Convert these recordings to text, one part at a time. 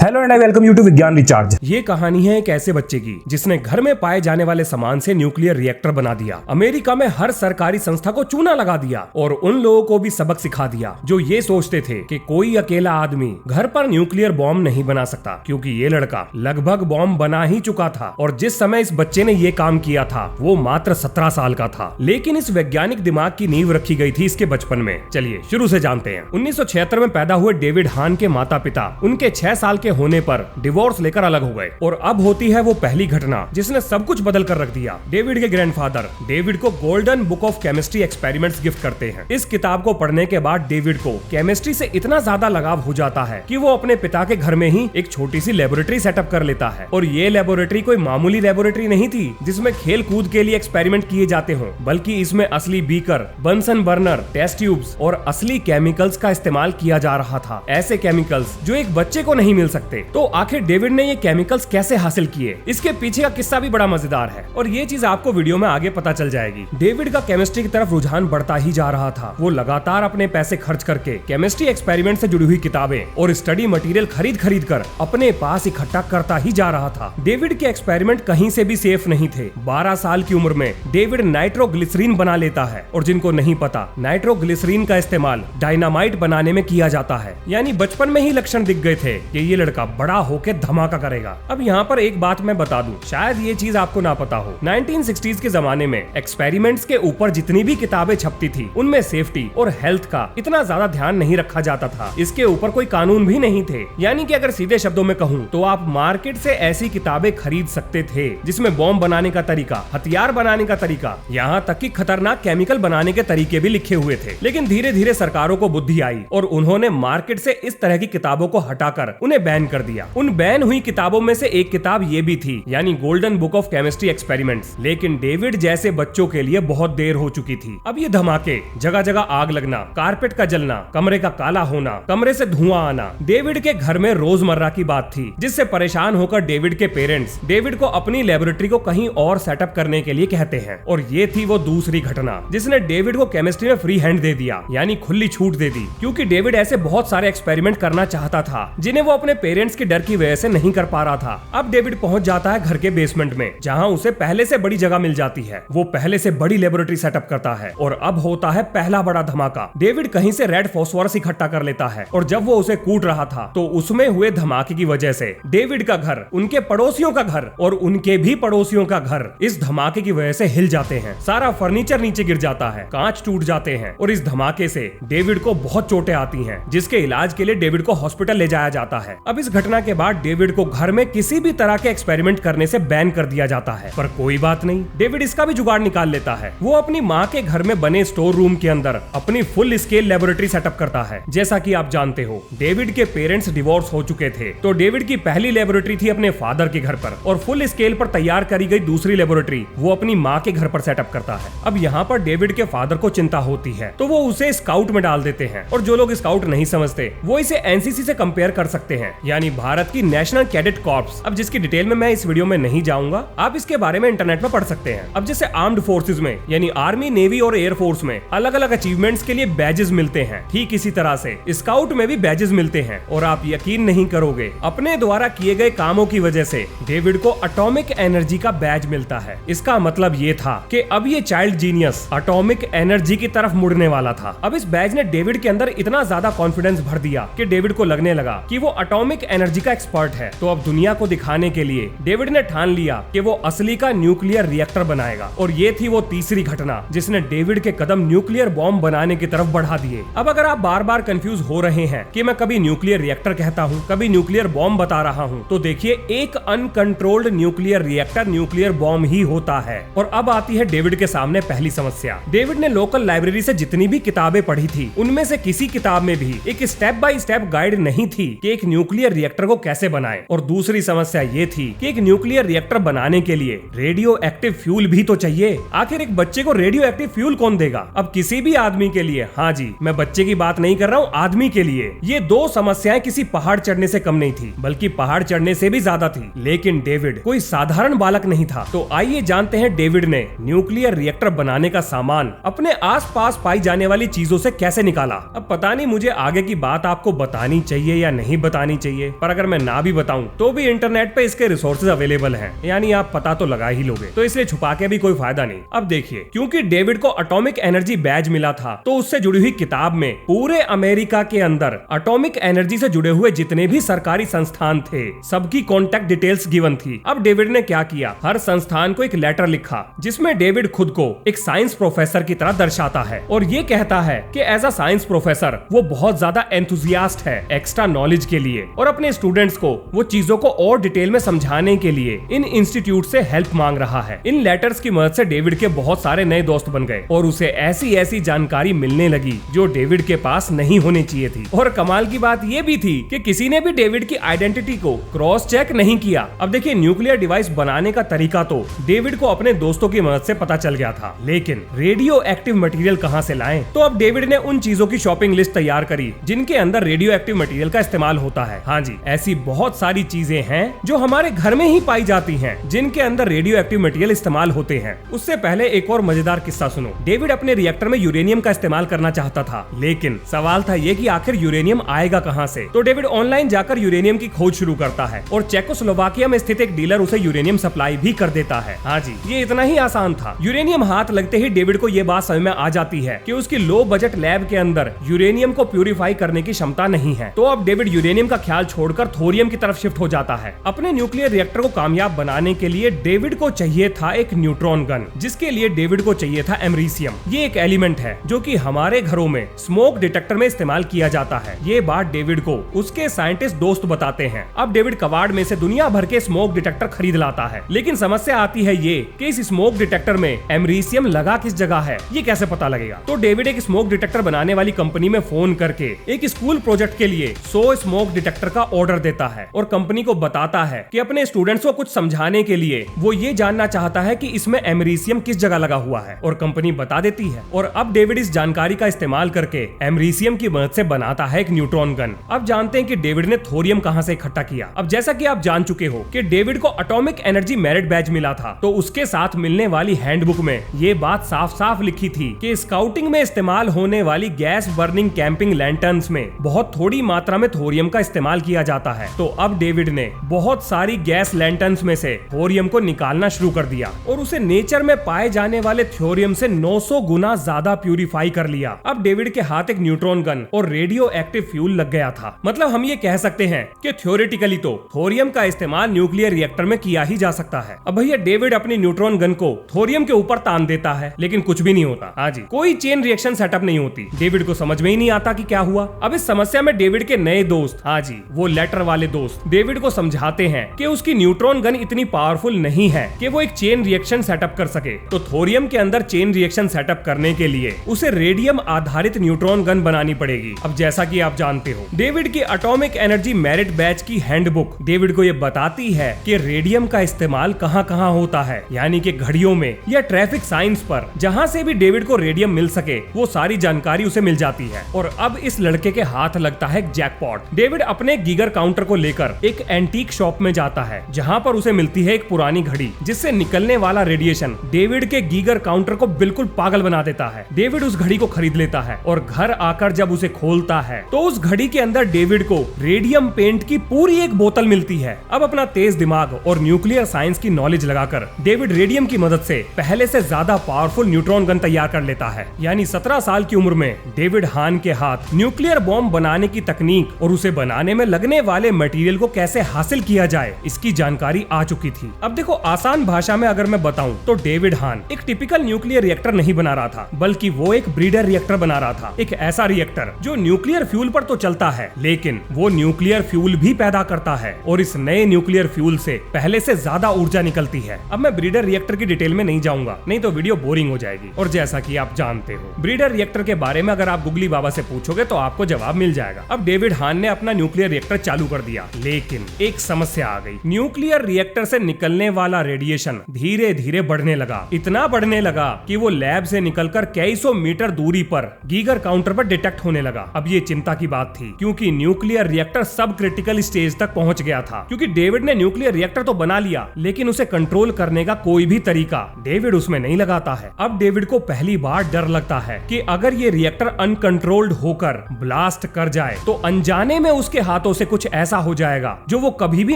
Hello and I welcome you to Vigyan recharge. ये कहानी है एक ऐसे बच्चे की जिसने घर में पाए जाने वाले सामान से न्यूक्लियर रिएक्टर बना दिया। अमेरिका में हर सरकारी संस्था को चूना लगा दिया और उन लोगों को भी सबक सिखा दिया जो ये सोचते थे कि कोई अकेला आदमी घर पर न्यूक्लियर बॉम्ब नहीं बना सकता, क्योंकि ये लड़का लगभग बॉम्ब बना ही चुका था। और जिस समय इस बच्चे ने ये काम किया था वो मात्र 17 साल का था, लेकिन इस वैज्ञानिक दिमाग की नींव रखी गई थी इसके बचपन में। चलिए शुरू से जानते हैं। 1976 में पैदा हुए डेविड हान के माता पिता उनके 6 साल के होने पर डिवोर्स लेकर अलग हो गए और अब होती है वो पहली घटना जिसने सब कुछ बदल कर रख दिया। डेविड के ग्रैंडफादर डेविड को golden book of chemistry experiments gift करते हैं। इस किताब को पढ़ने के बाद डेविड को केमिस्ट्री से इतना ज्यादा लगाव हो जाता है कि वो अपने पिता के घर में ही एक छोटी सी लेबोरेटरी सेटअप कर लेता है। और ये लेबोरेटरी कोई मामूली लेबोरेटरी नहीं थी जिसमें खेल कूद के लिए एक्सपेरिमेंट किए जाते हों, बल्कि इसमें असली beaker, Bunsen burner, test tubes और असली केमिकल्स का इस्तेमाल किया जा रहा था। ऐसे केमिकल्स जो एक बच्चे को नहीं मिल सकते। तो आखिर डेविड ने ये केमिकल्स कैसे हासिल किए, इसके पीछे का किस्सा भी बड़ा मजेदार है और ये चीज आपको वीडियो में आगे पता चल जाएगी। डेविड का केमिस्ट्री की तरफ रुझान बढ़ता ही जा रहा था। वो लगातार अपने पैसे खर्च करके केमिस्ट्री एक्सपेरिमेंट से जुड़ी हुई किताबें और स्टडी मटेरियल खरीद कर अपने पास इकट्ठा करता ही जा रहा था। डेविड के एक्सपेरिमेंट कहीं से भी सेफ नहीं थे। 12 साल की उम्र में डेविड नाइट्रोग्लिसरीन बना लेता है और जिनको नहीं पता, नाइट्रोग्लिसरीन का इस्तेमाल डायनामाइट बनाने में किया जाता है। यानी बचपन में ही लक्षण दिख गए थे कि ये लड़का बड़ा होके धमाका करेगा। अब यहाँ पर एक बात मैं बता दूं, शायद ये चीज आपको ना पता हो। 1960s के जमाने में एक्सपेरिमेंट्स के ऊपर जितनी भी किताबें छपती थी उनमें सेफ्टी और हेल्थ का इतना ज्यादा ध्यान नहीं रखा जाता था। इसके ऊपर कोई कानून भी नहीं थे। यानी कि अगर सीधे शब्दों में कहूँ तो आप मार्केट से ऐसी किताबें खरीद सकते थे जिसमें बॉम्ब बनाने का तरीका, हथियार बनाने का तरीका, यहाँ तक कि खतरनाक केमिकल बनाने के तरीके भी लिखे हुए थे। लेकिन धीरे धीरे सरकारों को बुद्धि आई और उन्होंने मार्केट से इस तरह की किताबों को हटाकर उन्हें बैन कर दिया। उन बैन हुई किताबों में से एक किताब ये भी थी, यानी golden book of chemistry experiments. लेकिन डेविड जैसे बच्चों के लिए बहुत देर हो चुकी थी। अब ये धमाके, जगह जगह आग लगना, कारपेट का जलना, कमरे का काला होना, कमरे से धुआं आना डेविड के घर में रोजमर्रा की बात थी, जिससे परेशान होकर डेविड के पेरेंट्स डेविड को अपनी लेबोरेटरी को कहीं और सेटअप करने के लिए कहते हैं। और ये थी वो दूसरी घटना जिसने डेविड को केमिस्ट्री में फ्री हैंड दे दिया, यानी खुली छूट दे दी। क्योंकि डेविड ऐसे बहुत सारे एक्सपेरिमेंट करना चाहता था जिन्हें वो अपने पेरेंट्स के डर की वजह से नहीं कर पा रहा था। अब डेविड पहुंच जाता है घर के बेसमेंट में, जहां उसे पहले से बड़ी जगह मिल जाती है। वो पहले से बड़ी लेबोरेटरी सेटअप करता है और अब होता है पहला बड़ा धमाका। डेविड कहीं से रेड फास्फोरस इकट्ठा कर लेता है और जब वो उसे कूट रहा था तो उसमें हुए धमाके की वजह से डेविड का घर, उनके पड़ोसियों का घर और उनके भी पड़ोसियों का घर इस धमाके की वजह से हिल जाते हैं। सारा फर्नीचर नीचे गिर जाता है, कांच टूट जाते हैं और इस धमाके से डेविड को बहुत चोटें आती हैं, जिसके इलाज के लिए डेविड को हॉस्पिटल ले जाया जाता है। अब इस घटना के बाद डेविड को घर में किसी भी तरह के एक्सपेरिमेंट करने से बैन कर दिया जाता है। पर कोई बात नहीं, डेविड इसका भी जुगाड़ निकाल लेता है। वो अपनी माँ के घर में बने स्टोर रूम के अंदर अपनी फुल स्केल लेबोरेटरी सेटअप करता है। जैसा कि आप जानते हो, डेविड के पेरेंट्स डिवोर्स हो चुके थे, तो डेविड की पहली लेबोरेटरी थी अपने फादर के घर पर और फुल स्केल पर तैयार करी गई दूसरी लेबोरेटरी वो अपनी माँ के घर पर सेटअप करता है। अब यहाँ पर डेविड के फादर को चिंता होती है तो वो उसे स्काउट में डाल देते हैं। और जो लोग स्काउट नहीं समझते वो इसे एनसीसी से कंपेयर कर सकते हैं, यानी भारत की नेशनल कैडेट कॉर्प्स। अब जिसकी डिटेल में मैं इस वीडियो में नहीं जाऊंगा, आप इसके बारे में इंटरनेट में पढ़ सकते हैं। अब जैसे आर्म्ड फोर्सेज में यानी आर्मी, नेवी और एयर फोर्स में अलग अलग अचीवमेंट्स के लिए बैजेस मिलते हैं, ठीक इसी तरह से स्काउट में भी बैजेस मिलते हैं। और आप यकीन नहीं करोगे, अपने द्वारा किए गए कामों की वजह से डेविड को एटॉमिक एनर्जी का बैज मिलता है। इसका मतलब ये था कि अब ये चाइल्ड जीनियस एटॉमिक एनर्जी की तरफ मुड़ने वाला था। अब इस बैज ने डेविड के अंदर इतना ज्यादा कॉन्फिडेंस भर दिया कि डेविड को लगने लगा कि वो एटॉमिक एनर्जी का एक्सपर्ट है। तो अब दुनिया को दिखाने के लिए डेविड ने ठान लिया कि वो असली का न्यूक्लियर रिएक्टर बनाएगा। और ये थी वो तीसरी घटना जिसने डेविड के कदम न्यूक्लियर बॉम्ब बनाने की तरफ बढ़ा दिए। अब अगर आप बार बार कंफ्यूज हो रहे हैं कि मैं कभी न्यूक्लियर रिएक्टर कहता हूँ, कभी न्यूक्लियर बॉम्ब बता रहा हूँ, तो देखिए, एक uncontrolled nuclear reactor nuclear bomb ही होता है। और अब आती है डेविड के सामने पहली समस्या। डेविड ने लोकल लाइब्रेरी से जितनी भी किताबें पढ़ी थी उनमें से किसी किताब में भी एक स्टेप बाय स्टेप गाइड नहीं थी कि एक न्यूक्लियर रिएक्टर को कैसे बनाएं। और दूसरी समस्या ये थी कि एक न्यूक्लियर रिएक्टर बनाने के लिए रेडियो एक्टिव फ्यूल भी तो चाहिए। आखिर एक बच्चे को रेडियो एक्टिव फ्यूल कौन देगा? अब किसी भी आदमी के लिए, हाँ जी, मैं बच्चे की बात नहीं कर रहा हूँ, आदमी के लिए ये दो समस्याएं किसी पहाड़ चढ़ने से कम नहीं थी, बल्कि पहाड़ चढ़ने से भी ज्यादा थी। लेकिन डेविड कोई साधारण बालक नहीं था। तो आइए जानते हैं डेविड ने न्यूक्लियर रिएक्टर बनाने का सामान अपने आसपास पाई जाने वाली चीजों से कैसे निकाला। अब पता नहीं मुझे आगे की बात आपको बतानी चाहिए या नहीं बतानी चाहिए, चाहिए, पर अगर मैं ना भी बताऊं तो भी इंटरनेट पे इसके रिसोर्सेज अवेलेबल हैं, यानी आप पता तो लगा ही लोगे, तो इसलिए छुपा के भी कोई फायदा नहीं। अब देखिए, क्योंकि डेविड को एटॉमिक एनर्जी बैज मिला था, तो उससे जुड़ी हुई किताब में पूरे अमेरिका के अंदर एटॉमिक एनर्जी से जुड़े हुए जितने भी सरकारी संस्थान थे सबकी कॉन्टेक्ट डिटेल्स गिवन थी। अब डेविड ने क्या किया, हर संस्थान को एक लेटर लिखा जिसमें डेविड खुद को एक साइंस प्रोफेसर की तरह दर्शाता है और ये कहता है कि एज अ साइंस प्रोफेसर वो बहुत ज्यादा एंथुजियास्ट है एक्स्ट्रा नॉलेज के लिए और अपने स्टूडेंट्स को वो चीजों को और डिटेल में समझाने के लिए इन इंस्टीट्यूट से हेल्प मांग रहा है। इन लेटर्स की मदद से डेविड के बहुत सारे नए दोस्त बन गए और उसे ऐसी ऐसी जानकारी मिलने लगी जो डेविड के पास नहीं होनी चाहिए थी। और कमाल की बात ये भी थी कि किसी ने भी डेविड की आइडेंटिटी को क्रॉस चेक नहीं किया। अब देखिए, न्यूक्लियर डिवाइस बनाने का तरीका तो डेविड को अपने दोस्तों की मदद से पता चल गया था, लेकिन रेडियो एक्टिव मटेरियल कहां से लाएं? तो अब डेविड ने उन चीजों की शॉपिंग लिस्ट तैयार करी जिनके अंदर रेडियो एक्टिव मटेरियल का इस्तेमाल होता है। हाँ जी, ऐसी बहुत सारी चीजें हैं जो हमारे घर में ही पाई जाती हैं जिनके अंदर रेडियो एक्टिव मटेरियल इस्तेमाल होते हैं। उससे पहले एक और मजेदार किस्सा सुनो। डेविड अपने रिएक्टर में यूरेनियम का इस्तेमाल करना चाहता था, लेकिन सवाल था ये कि आखिर यूरेनियम आएगा कहां से? तो डेविड ऑनलाइन जाकर यूरेनियम की खोज शुरू करता है और चेकोस्लोवाकिया में स्थित एक डीलर उसे यूरेनियम सप्लाई भी कर देता है। हाँ जी, ये इतना ही आसान था। यूरेनियम हाथ लगते ही डेविड को ये बात समझ में आ जाती है कि उसकी लो बजट लैब के अंदर यूरेनियम को प्यूरिफाई करने की क्षमता नहीं है। तो अब डेविड यूरेनियम का ख्याल छोड़कर थोरियम की तरफ शिफ्ट हो जाता है। अपने न्यूक्लियर रिएक्टर को कामयाब बनाने के लिए डेविड को चाहिए था एक न्यूट्रॉन गन, जिसके लिए डेविड को चाहिए था एमरीसियम। ये एक एलिमेंट है जो कि हमारे घरों में स्मोक डिटेक्टर में इस्तेमाल किया जाता है। ये बात डेविड को उसके साइंटिस्ट दोस्त बताते हैं। अब डेविड कबाड़ में से दुनिया भर के स्मोक डिटेक्टर खरीद लाता है, लेकिन समस्या आती है ये कि इस स्मोक डिटेक्टर में एमरीसियम लगा किस जगह है, ये कैसे पता लगेगा? तो डेविड एक स्मोक डिटेक्टर बनाने वाली कंपनी में फोन करके एक स्कूल प्रोजेक्ट के लिए 100 स्मोक डिटेक्टर का ऑर्डर देता है और कंपनी को बताता है कि अपने स्टूडेंट्स को कुछ समझाने के लिए वो ये जानना चाहता है कि इसमें एमरीसियम किस जगह लगा हुआ है, और कंपनी बता देती है। और अब डेविड इस जानकारी का इस्तेमाल करके एमरीसियम की मदद से बनाता है एक न्यूट्रॉन गन। अब जानते हैं कि डेविड ने थोरियम कहां से इकट्ठा किया। अब जैसा कि आप जान चुके हो कि डेविड को एटॉमिक एनर्जी मेरिट बैज मिला था, तो उसके साथ मिलने वाली हैंडबुक में ये बात साफ साफ लिखी थी कि स्काउटिंग में इस्तेमाल होने वाली गैस बर्निंग कैंपिंग लैंटर्न्स में बहुत थोड़ी मात्रा में थोरियम का इस्तेमाल किया जाता है। तो अब डेविड ने बहुत सारी गैस लैंटर्न्स में से थोरियम को निकालना शुरू कर दिया और उसे नेचर में पाए जाने वाले थोरियम से 900 गुना ज्यादा प्यूरिफाई कर लिया। अब डेविड के हाथ एक न्यूट्रॉन गन और रेडियो एक्टिव फ्यूल लग गया था। मतलब हम ये कह सकते हैं कि थ्योरेटिकली तो थोरियम का इस्तेमाल न्यूक्लियर रिएक्टर में किया ही जा सकता है। अब भैया डेविड अपनी न्यूट्रॉन गन को थोरियम के ऊपर तान देता है, लेकिन कुछ भी नहीं होता। हाँ जी, कोई चेन रिएक्शन सेटअप नहीं होती। डेविड को समझ में ही नहीं आता कि क्या हुआ। अब इस समस्या में डेविड के नए दोस्त, हाँ जी, वो लेटर वाले दोस्त डेविड को समझाते हैं कि उसकी न्यूट्रॉन गन इतनी पावरफुल नहीं है कि वो एक चेन रिएक्शन सेटअप कर सके। तो थोरियम के अंदर चेन रिएक्शन सेटअप करने के लिए उसे रेडियम आधारित न्यूट्रॉन गन बनानी पड़ेगी। अब जैसा कि आप जानते हो, डेविड की एटॉमिक एनर्जी मेरिट बैच की हैंडबुक डेविड को ये बताती है कि रेडियम का इस्तेमाल कहां कहां होता है, यानी कि घड़ियों में या ट्रैफिक साइंस पर। जहां से भी डेविड को रेडियम मिल सके वो सारी जानकारी उसे मिल जाती है। और अब इस लड़के के हाथ लगता है जैकपॉट। डेविड अपने गीगर काउंटर को लेकर एक एंटीक शॉप में जाता है, जहां पर उसे मिलती है एक पुरानी घड़ी जिससे निकलने वाला रेडिएशन डेविड के गीगर काउंटर को बिल्कुल पागल बना देता है। डेविड उस घड़ी को खरीद लेता है और घर आकर जब उसे खोलता है तो उस घड़ी के अंदर डेविड को रेडियम पेंट की पूरी एक बोतल मिलती है। अब अपना तेज दिमाग और न्यूक्लियर साइंस की नॉलेज लगाकर डेविड रेडियम की मदद से पहले से ज्यादा पावरफुल न्यूट्रॉन गन तैयार कर लेता है। यानी 17 साल की उम्र में डेविड हान के हाथ न्यूक्लियर बॉम्ब बनाने की तकनीक और उसे बनाने में लगने वाले मटेरियल को कैसे हासिल किया जाए इसकी जानकारी आ चुकी थी। अब देखो, आसान भाषा में अगर मैं बताऊं तो डेविड हान एक टिपिकल न्यूक्लियर रिएक्टर नहीं बना रहा था, बल्कि वो एक ब्रीडर रिएक्टर बना रहा था। एक ऐसा रिएक्टर जो न्यूक्लियर फ्यूल पर तो चलता है, लेकिन वो न्यूक्लियर फ्यूल भी पैदा करता है और इस नए न्यूक्लियर फ्यूल से पहले से ज्यादा ऊर्जा निकलती है। अब मैं ब्रीडर रिएक्टर की डिटेल में नहीं जाऊंगा, नहीं तो वीडियो बोरिंग हो जाएगी। और जैसा कि आप जानते हो, ब्रीडर रिएक्टर के बारे में अगर आप गुगली बाबा से पूछोगे तो आपको जवाब मिल जाएगा। अब डेविड हान ने अपना न्यूक्लियर रिएक्टर चालू कर दिया, लेकिन एक समस्या आ गई। न्यूक्लियर रिएक्टर से निकलने वाला रेडिएशन धीरे धीरे बढ़ने लगा। इतना बढ़ने लगा कि वो लैब से निकलकर कई सौ मीटर दूरी पर गीगर काउंटर पर डिटेक्ट होने लगा। अब ये चिंता की बात थी, क्योंकि न्यूक्लियर रिएक्टर सब क्रिटिकल स्टेज तक पहुंच गया था। क्योंकि डेविड ने न्यूक्लियर रिएक्टर तो बना लिया, लेकिन उसे कंट्रोल करने का कोई भी तरीका डेविड उसमें नहीं लगाता है। अब डेविड को पहली बार डर लगता है कि अगर ये रिएक्टर अनकंट्रोल्ड होकर ब्लास्ट कर जाए तो अनजाने में उसके हाथों हाथों से कुछ ऐसा हो जाएगा जो वो कभी भी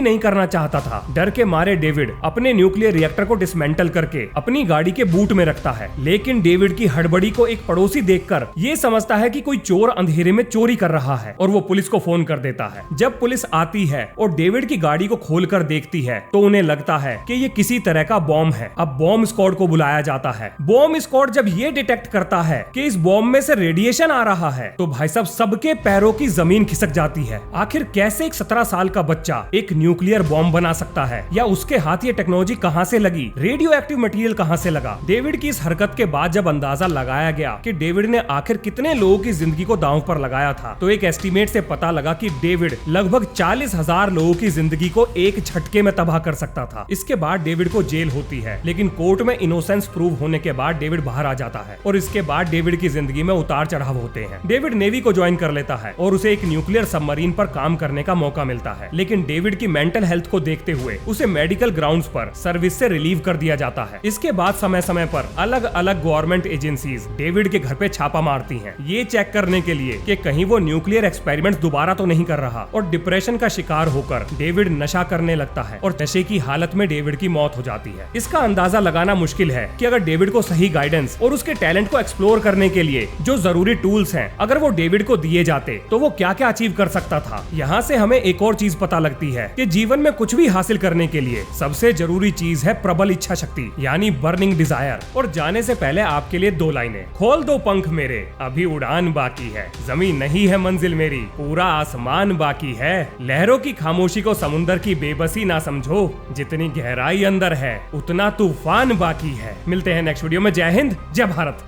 नहीं करना चाहता था। डर के मारे डेविड अपने न्यूक्लियर रिएक्टर को डिसमेंटल करके अपनी गाड़ी के बूट में रखता है, लेकिन डेविड की हड़बड़ी को एक पड़ोसी देखकर ये समझता है कि कोई चोर अंधेरे में चोरी कर रहा है और वो पुलिस को फोन कर देता है। जब पुलिस आती है और डेविड की गाड़ी को खोलकर देखती है तो उन्हें लगता है कि ये किसी तरह का बॉम्ब है। अब बॉम्ब स्क्वाड को बुलाया जाता है। बॉम्ब स्क्वाड जब ये डिटेक्ट करता है कि इस बॉम्ब में से रेडिएशन आ रहा है तो भाई साहब सबके पैरों की जमीन खिसक जाती है। आखिर कैसे एक 17 साल का बच्चा एक न्यूक्लियर बॉम्ब बना सकता है, या उसके हाथ ये टेक्नोलॉजी कहां से लगी, रेडियो एक्टिव मटेरियल कहां से लगा। डेविड की इस हरकत के बाद जब अंदाजा लगाया गया कि डेविड ने आखिर कितने लोगों की जिंदगी को दांव पर लगाया था, तो एक एस्टीमेट से पता लगा कि डेविड लगभग 40,000 लोगों की जिंदगी को एक झटके में तबाह कर सकता था। इसके बाद डेविड को जेल होती है, लेकिन कोर्ट में इनोसेंस प्रूव होने के बाद डेविड बाहर आ जाता है और इसके बाद डेविड की जिंदगी में उतार चढ़ाव होते हैं। डेविड नेवी को ज्वाइन कर लेता है और उसे एक न्यूक्लियर सबमरीन पर काम करने का मौका मिलता है, लेकिन डेविड की मेंटल हेल्थ को देखते हुए उसे मेडिकल ग्राउंड्स पर सर्विस से रिलीव कर दिया जाता है। इसके बाद समय समय पर अलग अलग गवर्नमेंट एजेंसीज डेविड के घर पे छापा मारती हैं, ये चेक करने के लिए कि कहीं वो न्यूक्लियर एक्सपेरिमेंट दोबारा तो नहीं कर रहा। और डिप्रेशन का शिकार होकर डेविड नशा करने लगता है और नशे की हालत में डेविड की मौत हो जाती है। इसका अंदाजा लगाना मुश्किल है कि अगर डेविड को सही गाइडेंस और उसके टैलेंट को एक्सप्लोर करने के लिए जो जरूरी टूल्स हैं, अगर वो डेविड को दिए जाते तो वो क्या क्या अचीव कर सकता था। यहाँ से हमें एक और चीज पता लगती है कि जीवन में कुछ भी हासिल करने के लिए सबसे जरूरी चीज है प्रबल इच्छा शक्ति, यानी बर्निंग डिजायर। और जाने से पहले आपके लिए 2 लाइनें। खोल दो पंख मेरे, अभी उड़ान बाकी है, जमीन नहीं है मंजिल मेरी, पूरा आसमान बाकी है। लहरों की खामोशी को समुंदर की बेबसी ना समझो, जितनी गहराई अंदर है उतना तूफान बाकी है। मिलते हैं नेक्स्ट वीडियो में। जय हिंद, जय भारत।